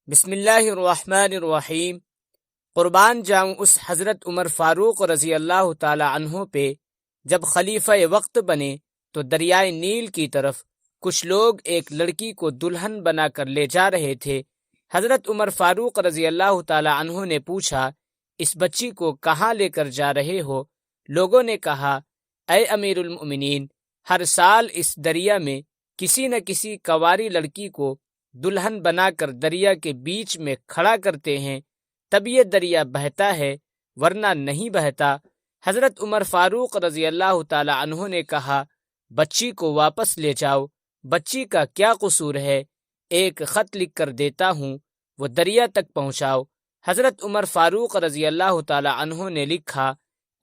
بسم اللہ الرحمن الرحیم۔ قربان جاؤں اس حضرت عمر فاروق رضی اللہ تعالی عنہ پہ جب خلیفہ وقت بنے تو دریائے نیل کی طرف کچھ لوگ ایک لڑکی کو دلہن بنا کر لے جا رہے تھے۔ حضرت عمر فاروق رضی اللہ تعالی عنہ نے پوچھا، اس بچی کو کہاں لے کر جا رہے ہو؟ لوگوں نے کہا، اے امیر المؤمنین، ہر سال اس دریا میں کسی نہ کسی کنواری لڑکی کو دلہن بنا کر دریا کے بیچ میں کھڑا کرتے ہیں، تب یہ دریا بہتا ہے، ورنہ نہیں بہتا۔ حضرت عمر فاروق رضی اللہ تعالی عنہ نے کہا، بچی کو واپس لے جاؤ، بچی کا کیا قصور ہے؟ ایک خط لکھ کر دیتا ہوں، وہ دریا تک پہنچاؤ۔ حضرت عمر فاروق رضی اللہ تعالی عنہ نے لکھا،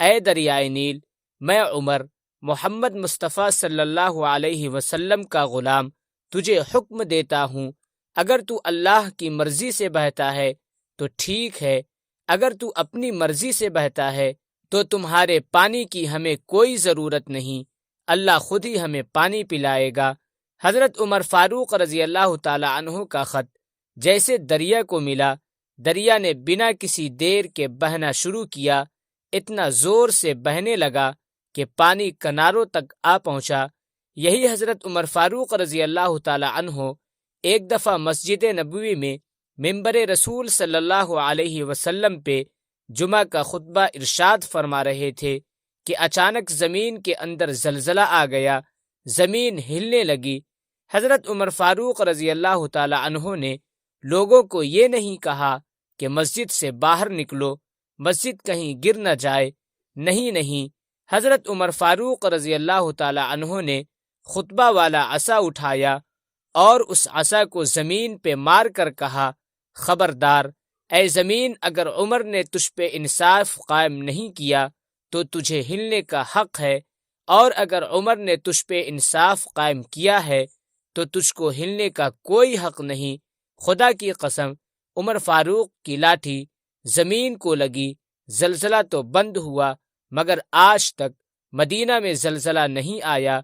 اے دریائے نیل، میں عمر، محمد مصطفیٰ صلی اللہ علیہ وسلم کا غلام، تجھے حکم دیتا ہوں، اگر تو اللہ کی مرضی سے بہتا ہے تو ٹھیک ہے، اگر تو اپنی مرضی سے بہتا ہے تو تمہارے پانی کی ہمیں کوئی ضرورت نہیں، اللہ خود ہی ہمیں پانی پلائے گا۔ حضرت عمر فاروق رضی اللہ تعالی عنہ کا خط جیسے دریا کو ملا، دریا نے بنا کسی دیر کے بہنا شروع کیا، اتنا زور سے بہنے لگا کہ پانی کناروں تک آ پہنچا۔ یہی حضرت عمر فاروق رضی اللہ تعالی عنہ ایک دفعہ مسجد نبوی میں منبر رسول صلی اللہ علیہ وسلم پہ جمعہ کا خطبہ ارشاد فرما رہے تھے کہ اچانک زمین کے اندر زلزلہ آ گیا، زمین ہلنے لگی۔ حضرت عمر فاروق رضی اللہ تعالی عنہ نے لوگوں کو یہ نہیں کہا کہ مسجد سے باہر نکلو، مسجد کہیں گر نہ جائے، نہیں، حضرت عمر فاروق رضی اللہ تعالی عنہ نے خطبہ والا عصا اٹھایا اور اس عصا کو زمین پہ مار کر کہا، خبردار، اے زمین، اگر عمر نے تجھ پہ انصاف قائم نہیں کیا تو تجھے ہلنے کا حق ہے، اور اگر عمر نے تجھ پہ انصاف قائم کیا ہے تو تجھ کو ہلنے کا کوئی حق نہیں۔ خدا کی قسم، عمر فاروق کی لاٹھی زمین کو لگی، زلزلہ تو بند ہوا، مگر آج تک مدینہ میں زلزلہ نہیں آیا۔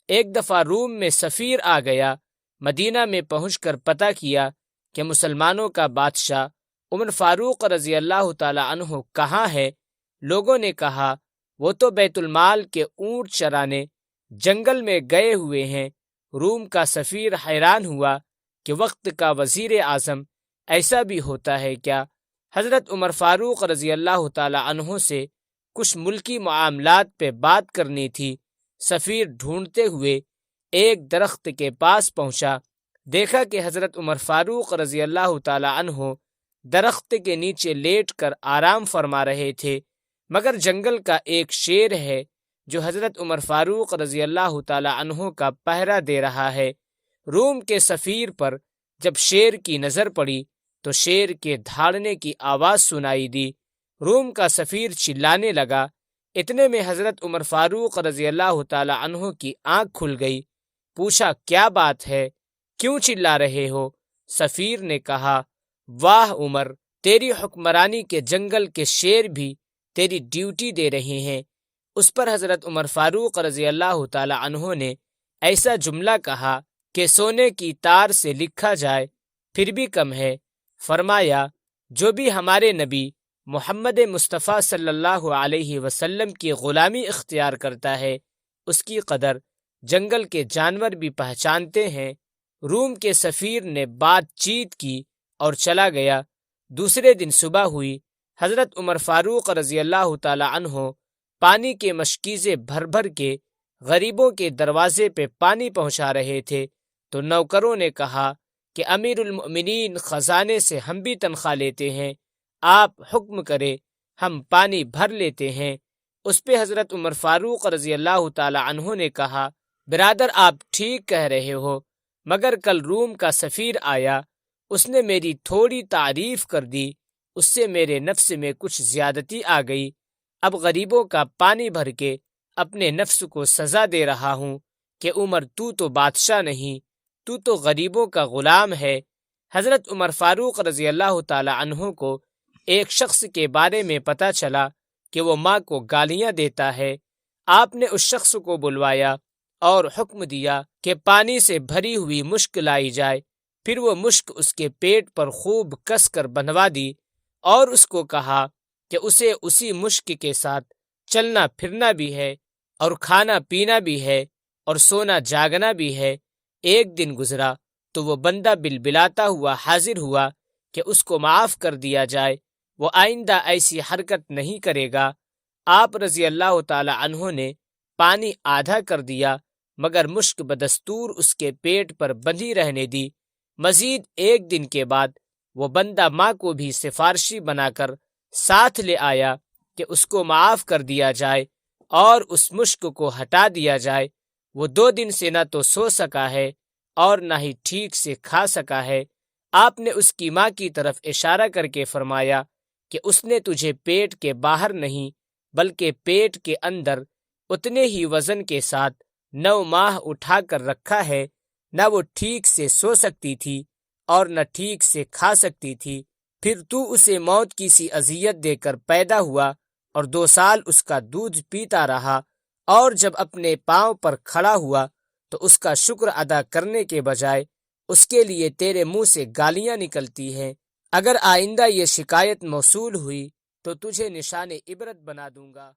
ایک دفعہ روم میں سفیر آ گیا، مدینہ میں پہنچ کر پتہ کیا کہ مسلمانوں کا بادشاہ عمر فاروق رضی اللہ تعالی عنہ کہاں ہے؟ لوگوں نے کہا، وہ تو بیت المال کے اونٹ چرانے جنگل میں گئے ہوئے ہیں۔ روم کا سفیر حیران ہوا کہ وقت کا وزیر اعظم ایسا بھی ہوتا ہے کیا؟ حضرت عمر فاروق رضی اللہ تعالی عنہ سے کچھ ملکی معاملات پہ بات کرنی تھی۔ سفیر ڈھونڈتے ہوئے ایک درخت کے پاس پہنچا، دیکھا کہ حضرت عمر فاروق رضی اللہ تعالی عنہ درخت کے نیچے لیٹ کر آرام فرما رہے تھے، مگر جنگل کا ایک شیر ہے جو حضرت عمر فاروق رضی اللہ تعالی عنہ کا پہرا دے رہا ہے۔ روم کے سفیر پر جب شیر کی نظر پڑی تو شیر کے دھاڑنے کی آواز سنائی دی۔ روم کا سفیر چلانے لگا، اتنے میں حضرت عمر فاروق رضی اللہ تعالی عنہ کی آنکھ کھل گئی۔ پوچھا، کیا بات ہے؟ کیوں چلا رہے ہو؟ سفیر نے کہا، واہ عمر، تیری حکمرانی کے جنگل کے شیر بھی تیری ڈیوٹی دے رہے ہیں۔ اس پر حضرت عمر فاروق رضی اللہ تعالی عنہ نے ایسا جملہ کہا کہ سونے کی تار سے لکھا جائے پھر بھی کم ہے۔ فرمایا، جو بھی ہمارے نبی محمد مصطفیٰ صلی اللہ علیہ وسلم کی غلامی اختیار کرتا ہے، اس کی قدر جنگل کے جانور بھی پہچانتے ہیں۔ روم کے سفیر نے بات چیت کی اور چلا گیا۔ دوسرے دن صبح ہوئی، حضرت عمر فاروق رضی اللہ تعالی عنہ پانی کے مشکیزے بھر بھر کے غریبوں کے دروازے پہ پانی پہنچا رہے تھے تو نوکروں نے کہا کہ امیر المؤمنین، خزانے سے ہم بھی تنخواہ لیتے ہیں، آپ حکم کرے، ہم پانی بھر لیتے ہیں۔ اس پہ حضرت عمر فاروق رضی اللہ تعالی عنہ نے کہا، برادر، آپ ٹھیک کہہ رہے ہو، مگر کل روم کا سفیر آیا، اس نے میری تھوڑی تعریف کر دی، اس سے میرے نفس میں کچھ زیادتی آ گئی، اب غریبوں کا پانی بھر کے اپنے نفس کو سزا دے رہا ہوں کہ عمر، تو تو بادشاہ نہیں، تو تو غریبوں کا غلام ہے۔ حضرت عمر فاروق رضی اللہ تعالی عنہ کو ایک شخص کے بارے میں پتہ چلا کہ وہ ماں کو گالیاں دیتا ہے۔ آپ نے اس شخص کو بلوایا اور حکم دیا کہ پانی سے بھری ہوئی مشک لائی جائے، پھر وہ مشک اس کے پیٹ پر خوب کس کر بندھوا دی اور اس کو کہا کہ اسے اسی مشک کے ساتھ چلنا پھرنا بھی ہے اور کھانا پینا بھی ہے اور سونا جاگنا بھی ہے۔ ایک دن گزرا تو وہ بندہ بلبلاتا ہوا حاضر ہوا کہ اس کو معاف کر دیا جائے، وہ آئندہ ایسی حرکت نہیں کرے گا۔ آپ رضی اللہ تعالی عنہ نے پانی آدھا کر دیا مگر مشک بدستور اس کے پیٹ پر بندھی رہنے دی۔ مزید ایک دن کے بعد وہ بندہ ماں کو بھی سفارشی بنا کر ساتھ لے آیا کہ اس کو معاف کر دیا جائے اور اس مشک کو ہٹا دیا جائے۔ وہ 2 دن سے نہ تو سو سکا ہے اور نہ ہی ٹھیک سے کھا سکا ہے۔ آپ نے اس کی ماں کی طرف اشارہ کر کے فرمایا کہ اس نے تجھے پیٹ کے باہر نہیں بلکہ پیٹ کے اندر اتنے ہی وزن کے ساتھ 9 ماہ اٹھا کر رکھا ہے، نہ وہ ٹھیک سے سو سکتی تھی اور نہ ٹھیک سے کھا سکتی تھی۔ پھر تو اسے موت کی سی اذیت دے کر پیدا ہوا اور 2 سال اس کا دودھ پیتا رہا، اور جب اپنے پاؤں پر کھڑا ہوا تو اس کا شکر ادا کرنے کے بجائے اس کے لیے تیرے منہ سے گالیاں نکلتی ہیں۔ اگر آئندہ یہ شکایت موصول ہوئی تو تجھے نشان عبرت بنا دوں گا۔